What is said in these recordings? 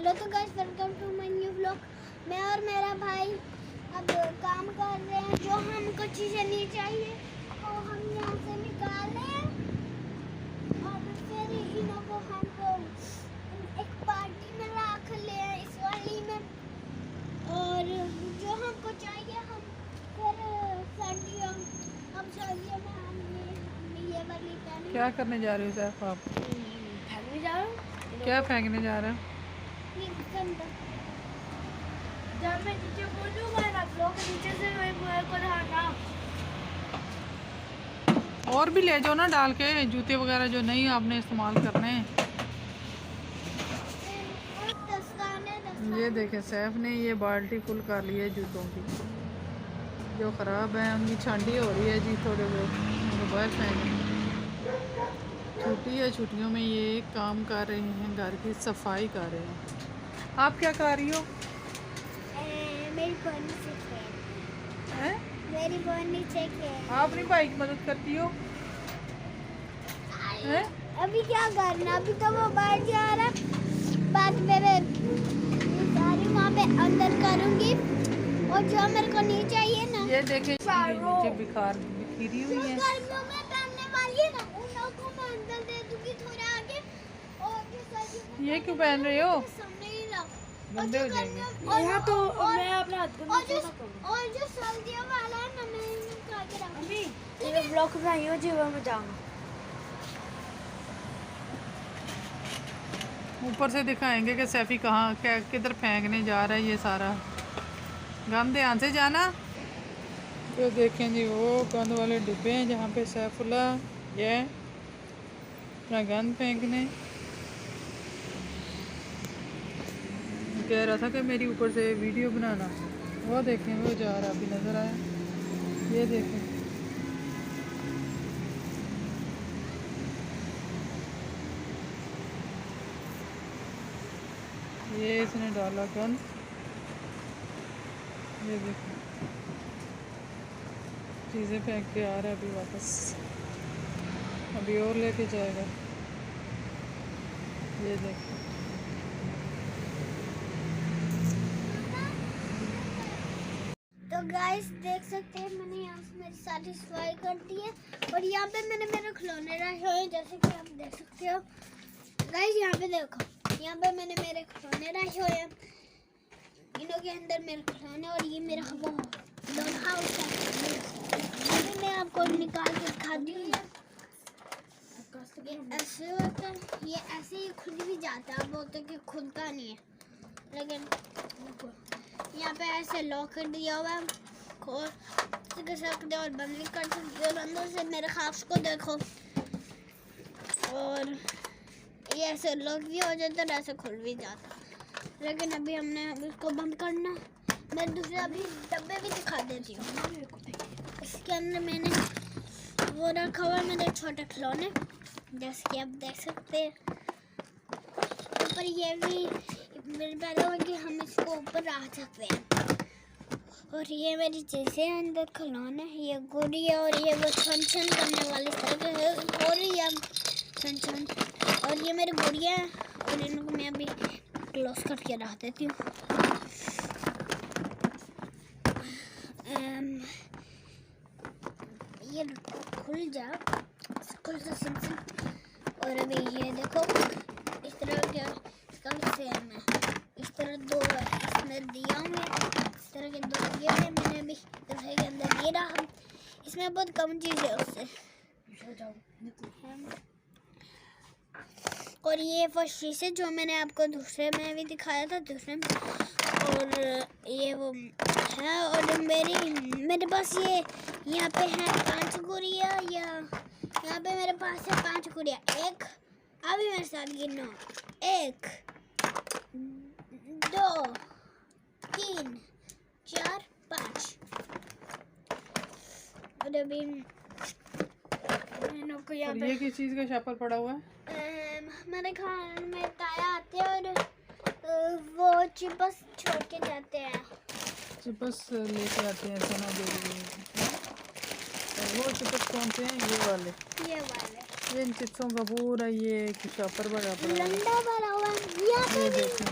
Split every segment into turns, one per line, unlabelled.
Hello तो guys, welcome to my new vlog. मैं और मेरा भाई अब काम कर रहे हैं। जो हमको चीज़ें नहीं चाहिए वो हम यहाँ से निकालें और फिर इन्हों को हमको एक पार्टी में रख ले इस वाली में। और जो हमको चाहिए हम फिर सर्दियों में हम ये वाली पहने।
क्या करने जा रहे हो सैफ आप?
फेंकने जा रहा हूँ।
क्या फेंकने जा रहे हो?
जब मैं नीचे बोलूँगा ना ब्लॉक नीचे से मेरे को ढाका।
और भी ले जाओ ना डाल के, जूते वगैरह जो नहीं आपने इस्तेमाल करने। ये देखें सैफ ने ये बाल्टी फुल कर ली है जूतों की जो ख़राब है। उनकी छांडी हो रही है जी, थोड़े बहुत उनको बाहर फेंक। छुट्टी है, छुट्टियों में ये काम कर रहे हैं, घर की सफाई कर रहे हैं। आप क्या कर रही हो?
मेरी बहनी से खेल।
हैं?
मेरी बहनी से खेल।
आप अपनी भाई की मदद करती हो? हैं?
अभी क्या करना, अभी तो वो बाहर जा रहा। बाद में मैं सारी वहाँ पे अंदर करूँगी और जो मेरे को नहीं चाहिए ना,
ये देखें नीचे बिखरी हुई है।
गर्मियों में पहनने वाली है ना, उन लोगों को मैं अंदर दे दूँगी थोड़ा आगे। और जो सर्दियों में
ये क्यों पहन रहे हो?
सामने ही रख।
गंदे हो जाएंगे।
यहाँ तो मैं अपना हाथ और जो सर्दियों वाला है ना, मैं इनको आगे रखूँगी।
ये ब्लॉक बनाई हो जीवा में जाऊंगा।
ऊपर से दिखाएंगे कि सैफी कहाँ क्या किधर फेंकने जा रहा है ये सारा गंद। ध्यान से जाना। तो देखें जी वो गंद वाले डिब्बे हैं जहाँ पे सैफुल्ला ये अपना गंद फेंकने कह रहा था कि मेरी ऊपर से वीडियो बनाना। वो देखें वो जा रहा, अभी नज़र आया। ये देखें ये इसने डाला गंद। ये देखो चीज़ें फेंक के आ रहा है अभी वापस, अभी और लेके जाएगा। ये देखो
तो गाइस देख सकते हैं मैंने यहाँ से मेरी सारी सफाई कर दी है और यहाँ पे मैंने मेरे खिलौने रखे हुए हैं, जैसे कि आप देख सकते हो गाइस। यहाँ पे देखो, यहाँ पे मैंने मेरे खिलौने रखे हुए हैं, इनों के अंदर मेरे खिलौने। और ये मेरा वो डॉल हाउस है, अभी मैं आपको निकाल के दिखाती हूँ। ये ऐसे होता है, ये ऐसे ही खुद भी जाता है। आप बोलते हैं कि खुलता नहीं है, लेकिन यहाँ पे ऐसे लॉक कर दिया हुआ है, खोल सकते और बंद भी कर सकते और अंदर से मेरे खास को देखो। और ये ऐसे लॉक भी हो जाता है और ऐसे खुल भी जाता। लेकिन अभी हमने इसको बंद करना। मैं दूसरे अभी डब्बे भी दिखा देती हूँ। इसके अंदर मैंने वो रखा हुआ है मेरे छोटे खिलौने, जैसे कि आप देख सकते हैं। ऊपर ये भी मेरे पहले हो कि हम इसको ऊपर रख सकते हैं। और ये मेरी चीज़ें अंदर खिलौने, ये गुड़िया और ये वो छन छन करने वाली तरह है और ये छन छन। और ये मेरी गुड़िया है और इनको मैं अभी क्लोज करके रख देती हूँ। ये खुल जा, खुल जा सिम। और अभी ये देखो इस तरह क्या इसका सेम है, इस तरह दो है इसमें दिया हूँ। इस तरह के दो दिए हैं मैंने अभी दफे के अंदर ये रहा। इसमें बहुत कम चीज़ है उससे। और ये वो शीशे जो मैंने आपको दूसरे में भी दिखाया था, दूसरे में। और ये वो है। और मेरे पास ये यहाँ पे है 5 गुड़िया, या यहाँ पे मेरे पास है 5 गुड़िया। एक अभी मेरे साथ गिनो, 1 2 3 4 5। और अभी को यहाँ पे
ये किस चीज़ का शापर पड़ा हुआ है?
हमारे खाने में ताया आते हैं और वो चिपस छोड़ के जाते हैं।
चिपस लेके आते हैं सोना दे। वो चिपस कौन से हैं? ये वाले ये इन चिप्सों का पूरा ये शापर भरा पड़ा है।
लंडा भरा हुआ है यहाँ पे
ये
भी।
देखें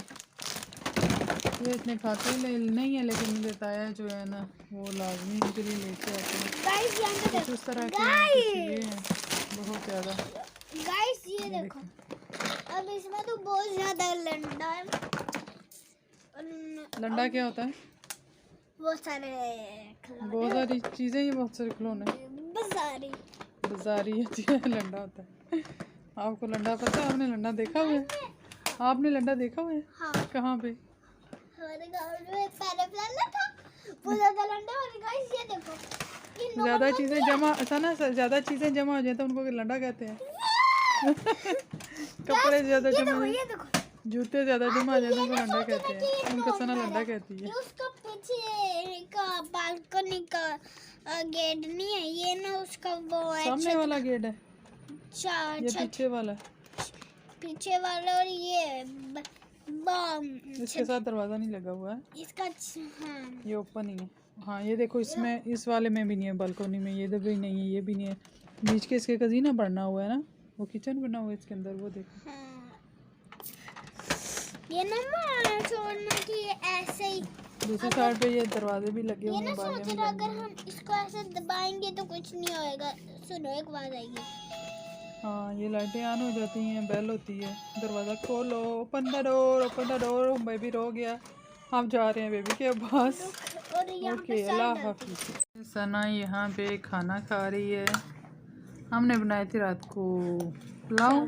ये इतने खाते नहीं है, लेकिन मेरे ताया जो है ना वो लाजमी इनके लिए लेके आते हैं।
गाइस यहाँ पे
कुछ उस तरह के ये हैं बहुत ज़्यादा।
गाइस ये देखो, अब इसमें तो बहुत ज्यादा लंडा है।
लंडा क्या होता है?
बहुत सारे
बहुत सारी चीज़ें, ये बहुत सारे खिलौने।
बाजारी
बाजारी होती है, लंडा होता है। आपको लंडा पता है? आपने लंडा देखा हुआ है? आपने लंडा देखा हुआ है?
हाँ,
कहाँ पे?
हमारे गाँव में पहले लंडा था, बहुत ज्यादा लंडा। और गाइस ये देखो, इन
ज़्यादा चीज़ें जमा ऐसा ना, ज़्यादा चीज़ें जमा हो जाए तो उनको लंडा कहते हैं। कपड़े ज़्यादा जमा हो
ये देखो,
जूते ज़्यादा जमा हो जाए तो उनको लंडा कहते हैं। उनका सना लंडा कहती है।
ये उसका पीछे का बालकनी का गेट नहीं है, ये ना उसका वो है
सामने वाला गेट है,
छत,
ये पीछे वाला।
पीछे वाला। और ये
इसके साथ दरवाज़ा नहीं लगा हुआ है,
इसका हाँ,
ये ओपन ही है। हाँ ये देखो, इसमें इस वाले में भी नहीं है, बालकोनी में ये भी नहीं है, ये भी नहीं है। बीच के इसके कजीना बनना हुआ है ना, वो किचन बना हुआ है इसके अंदर, वो देखो।
हाँ। ये ना मैं छोड़ना कि ये ऐसे ही,
दूसरी साइड पे ये दरवाजे भी लगे
ये
हुए
ना
हैं, बारियां
सोच
भी
रहा
लगी
अगर
हुई हैं।
हम इसको ऐसे दबाएंगे तो कुछ नहीं होएगा। सुनो, एक आवाज आएगी।
हाँ ये लाइटें ऑन हो जाती हैं, बेल होती है, दरवाज़ा खोलो, ओपन द डोर। बेबी रो गया, हम जा रहे हैं बेबी के पास।
और यहाँ
ओके,
पे
अल्लाह
साइड
हाफिज़। सना यहाँ पे खाना खा रही है। हमने बनाई थी रात को पुलाव।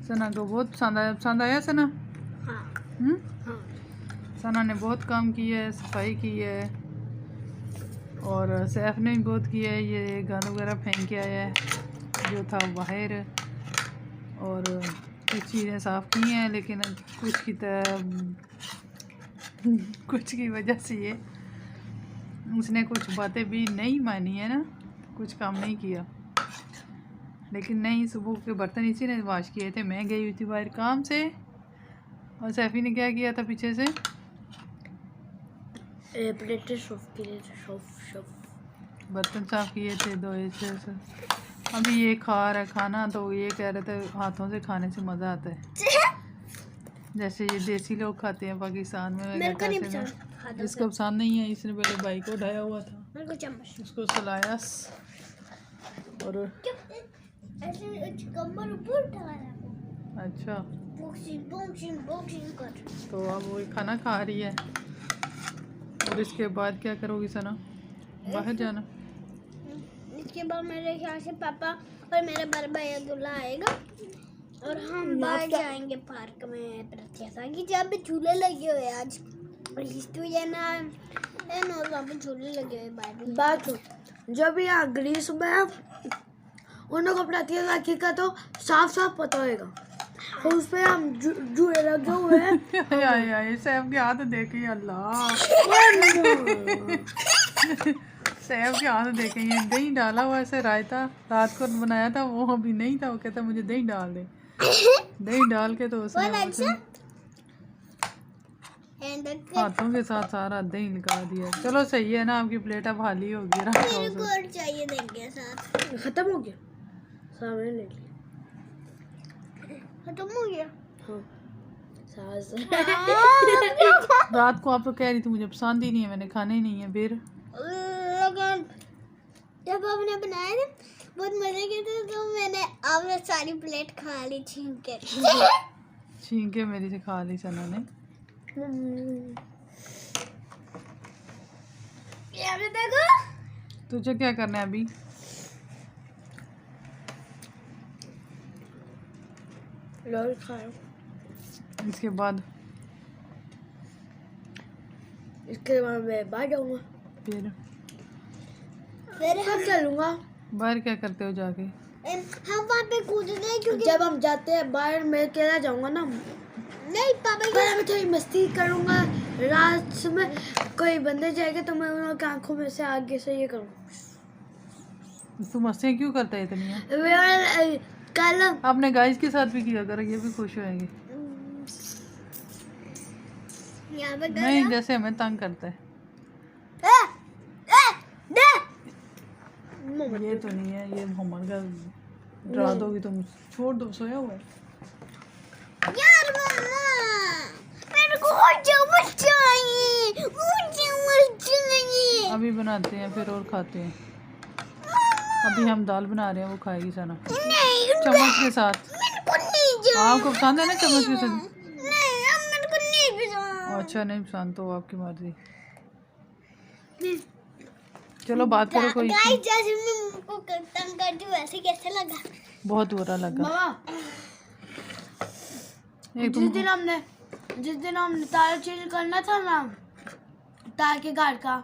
सना को बहुत पसंद आया सना।
हाँ हाँ।
सना ने बहुत काम किया है, सफाई की है, और सैफ ने भी बहुत किया है। ये गंद वगैरह फेंक के आया है जो था बाहर, और कुछ चीज़ें साफ़ की हैं, लेकिन कुछ की वजह से ये उसने कुछ बातें भी नहीं मानी है ना, कुछ काम नहीं किया। लेकिन नहीं, सुबह के बर्तन इसी ने वाश किए थे। मैं गई हुई थी बाहर काम से, और सैफी ने क्या किया था पीछे से, बर्तन साफ किए थे, धोए थे। अभी ये खा रहा है खाना, तो ये कह रहे थे हाथों से खाने से मज़ा आता है, जैसे ये देसी लोग खाते हैं पाकिस्तान में।
मेरे को नहीं
कहते हैं
पसंद
ना, इसको पसंद नहीं है। इसने पहले भाई को उठाया हुआ था,
मेरे को चम्मच।
उसको सलाया, और
ऐसे कमर ऊपर उठा रहा है,
अच्छा,
बॉक्सिंग कर।
तो अब वो खाना खा रही है। और इसके बाद क्या करोगी सना? बाहर जाना?
इसके बाद मेरे ख्याल से पापा और मेरा बड़ा भाई अब्दुल्ला आएगा, और हम बाहर जाएंगे पार्क में। प्रत्याशा की जब भी झूले लगे हुए आज, हिस्ट्री है ना, और वहाँ पे झूले लगे हुए बाहर।
बात जब यहाँ ग्रीस में उन लोग प्रतियोगिता का तो साफ साफ पता होगा, और उस पे हम जुए लगे हुए हैं।
यार सैफ के हाथ देखे, अल्लाह सैफ के हाथ देखे। ये दही डाला हुआ ऐसे रायता रात को बनाया था, वो अभी नहीं था, वो कहता मुझे दही डाल दे। दही डाल के तो उसने हाथों के साथ सारा दही निकाल दिया। चलो सही है ना, आपकी प्लेट अब खाली होगी।
मेरे को और चाहिए देंगे साथ।
खत्म हो गया, सामने ले लिया,
खत्म हो गया।
हाँ सास।
रात को आप तो कह रही थी मुझे पसंद ही नहीं है, मैंने खाने ही नहीं है। फिर
लेकिन जब आपने बनाए थे बहुत मजे के थे, तो मैंने आपने सारी प्लेट खा ली छीन के।
छीन के मेरी से खा ली सना ने।
ये देखो,
तुझे क्या करना है अभी?
लॉल खाओ,
इसके बाद
मैं बाहर जाऊंगा,
फिर
हम चलूंगा।
बाहर क्या करते हो जाके?
हम वहाँ पे कूदते हैं क्योंकि
जब हम जाते हैं बाहर, मैं अकेला जाऊंगा ना,
नहीं पापा
पर मैं थोड़ी मस्ती करूंगा। रात में कोई बंदे जाएगा तो मैं उनकी आंखों में से आगे से ये करूँगा।
तू मस्तियाँ क्यों करता है इतनी?
कल
अपने गाइस के साथ भी किया कर, ये भी खुश होएंगे।
यहाँ पे
नहीं, जैसे हमें तंग करता है। ये तो नहीं है, ये मोहम्मद का डरा दोगी तुम। छोड़ दो, सोया हुआ है।
यार मम्मा, मेरे को और जाओ।
बनाते हैं फिर और खाते हैं। अभी हम दाल बना रहे हैं, वो खाएगी सना
नहीं,
चम्मच के साथ।
मेरे को नहीं जो
आपको पसंद है ना चम्मच के साथ?
नहीं, अब मेरे को नहीं पसंद।
अच्छा नहीं पसंद तो आपकी मर्जी। चलो बात करो कोई।
गाइस जैसे मैं मुझको तंग करती हूँ वैसे कैसे लगा?
बहुत बुरा लगा।
मामा
एक
जिस दिन हमने तारा चेंज करना था ना तार के घर का,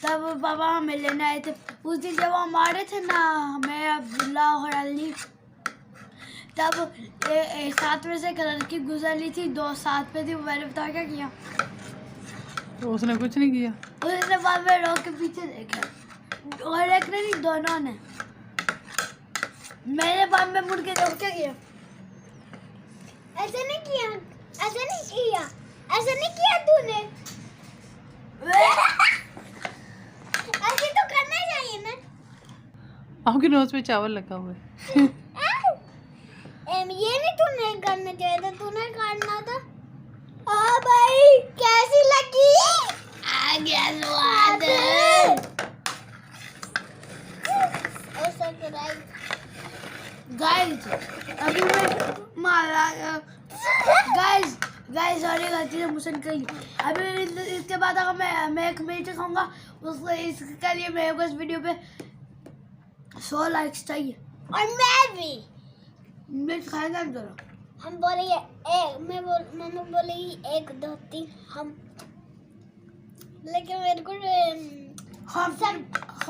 तब पापा हमें लेने आए थे। उस दिन जब हम आ रहे थे ना, मैं अब्दुल्ला और अली, तब साथ में से एक लड़की गुजर ली थी, 2 साथ में थी। मैंने बता क्या किया?
तो उसने कुछ नहीं किया।
उसने बाद में रोक के पीछे देखा, और एक ने नहीं, दोनों ने। मैंने बाद में मुड़ के रोक क्या किया?
ऐसे नहीं किया, ऐसे नहीं किया, ऐसे नहीं किया तूने। ऐसे तो करना चाहिए ना।
आपकी नोज पे चावल लगा हुआ है।
ये नहीं तूने करना चाहिए था, तूने करना था। हाँ भाई कैसी लगी? आ गया स्वाद।
गाइस अभी मैं गाइस सॉरी गलती से मुझसे निकल गई। अभी इसके बाद अगर मैं एक मिर्च खाऊंगा, इसके लिए मेरे को इस वीडियो पे 100 लाइक्स चाहिए।
और मैं भी।
मिर्च खाएंगे हम दोनों।
हम बोलेंगे एक, मम्मा बोलेगी 1 2 3 हम, लेकिन मेरे को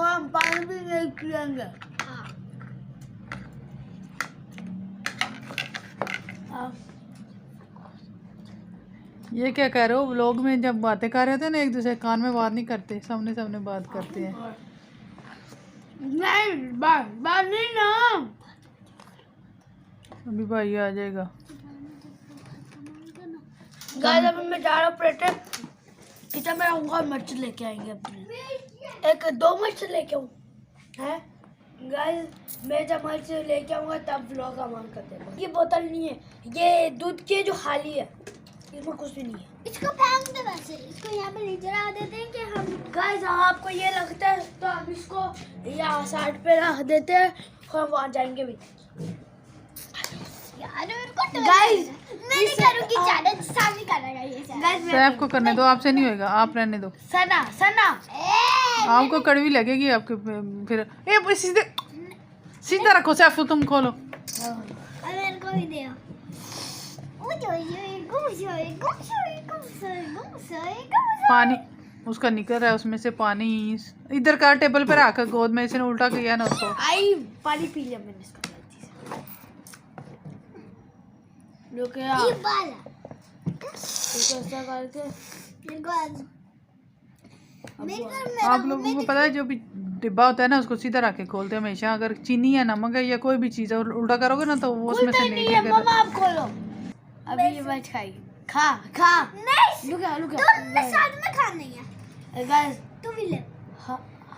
हम पानी भी नहीं पिएंगे।
हाँ।
ये क्या कह रहे हो? व्लॉग में जब बातें कर रहे थे ना, एक दूसरे कान में बात नहीं करते, सामने सामने बात करते हैं।
नहीं बात नहीं ना।
अभी भाई आ जाएगा।
गाइस अभी मैं जा रहा हूँ प्लेटर किचन में रहूँगा, मिर्च लेके आएंगे अपने। 1-2 मिर्च लेके आऊँ है गाइस। मैं जब मिर्च लेके आऊँगा तब व्लॉग ऑन कर देगा। ये बोतल नहीं है, ये दूध की जो खाली है, इसमें कुछ भी नहीं है।
इसको फेंक दे, वैसे इसको यहाँ पे नीचे रख देते हैं कि हम।
गाइस आपको ये लगता है तो हम इसको यहाँ साइड पे रख देते हैं, हम वहाँ जाएंगे भी।
यार मेरे को तो
गाइस
मैं नहीं करूँगी, ज़्यादा सामने करेगा ये सारा।
गाइस
सैफ को करने दो, आपसे नहीं होएगा, आप रहने दो।
सना
आपको कड़वी लगेगी आपके फिर। ए सीधे सीधा रखो सैफ को, तुम खोलो।
और मेरे को भी दे।
पानी उसका निकल रहा है, उसमें से पानी इधर का टेबल पे रखा, गोद में इसने उल्टा किया ना उसको।
आई पानी पी लिया मैंने इसका गलती से। लोग
ये बाल
ऐसा करके
आप लोगों को पता है जो भी डिब्बा होता है ना, उसको सीधा रख के खोलते हैं हमेशा। अगर चीनी या नमक है या कोई भी चीज़ है उल्टा करोगे ना तो वो उसमें से
नहीं है। मम्मा आप खोलो, अभी ये मैच खाएगी। खा
नहीं,
लुक
तुमने साथ में खाना है।
गाइस
तू भी ले।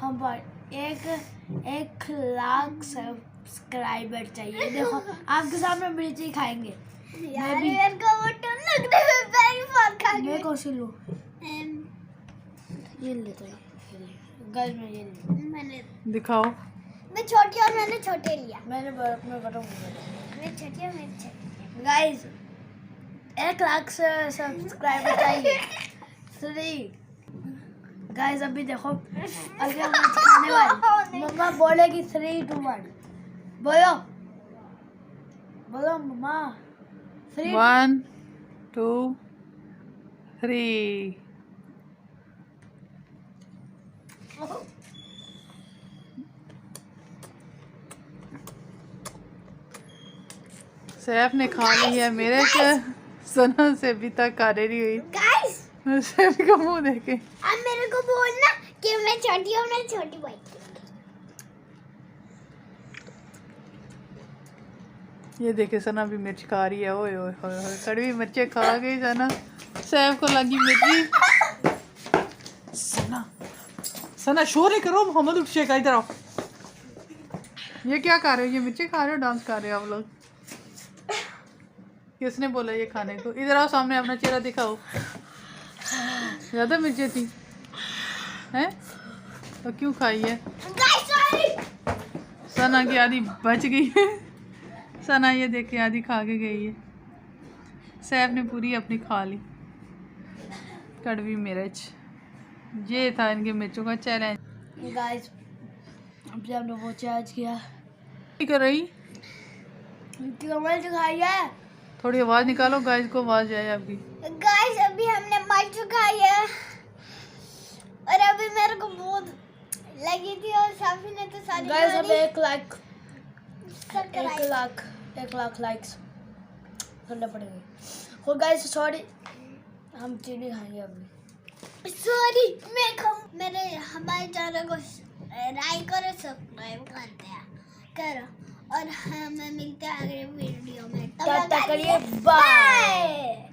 हम पर 1 लाख सब्सक्राइबर चाहिए। देखो आपके सामने मिर्ची खाएंगे।
यार मेरे को वो तो लगता है मैं बहुत खा
मैं कौन सी लूं?
गई।
ये लेता हूँ गाइस, मैं ये ले।
मैंने
दिखाओ।
मैं छोटी और मैंने छोटे लिया।
मैंने मैं बताऊँ
मैं छोटी और मेरी छोटी।
गाइस 1 लाख सब्सक्राइबर चाहिए। 3 गाइस अभी देखो, अभी हम खाने वाले। मम्मा बोलेगी 3 2 1 बोलो मम्मा 3
1 2 3। सैफ ने खा ली है, मेरे से सना से अभी तक कार्य नहीं हुई।
गाइस
सैफ का मुंह देखे।
अब मेरे को बोलना कि मैं छोटी हूँ, मैं छोटी भाई।
ये देखे सना भी मिर्च खा रही है। ओए ओए ओए ओए, कड़वी मिर्चे खा गई सना। सैफ को लगी मिर्ची। सना शोर नहीं करो, मोहम्मद उठ शेखा इधर आओ। ये क्या खा रहे हो? ये मिर्ची खा रहे हो, डांस कर रहे हो आप लोग? किसने बोला ये खाने को? इधर आओ, सामने अपना चेहरा दिखाओ। ज्यादा मिर्ची थी हैं? तो क्यों खाई है?
Guys sorry.
सना की आधी बच गई है। सना ये देखे आधी खा के गई है। सैफ ने पूरी अपनी खा ली। कड़वी मिर्च, ये था इनके मिर्चों का चैलेंज।
गाइस अभी हमने वो चैलेंज किया।
क्या कर रही?
कमल दिखाई है।
थोड़ी आवाज निकालो, गाइस को आवाज आए आपकी।
गाइस अभी हमने मिर्च खाई है और अभी मेरे को बहुत लगी थी और साफी ने तो सारी
गाइस
खा
अब
ली।
1 लाख लाइक्स करना पड़ेगा। और गाइस सॉरी हम चीनी खाएंगे अभी।
सॉरी मेरे हमारे चैनल को लाइक करो, सब्सक्राइब करते हैं करो और हमें मिलते हैं अगले वीडियो में।
तब तक के लिए
बाय।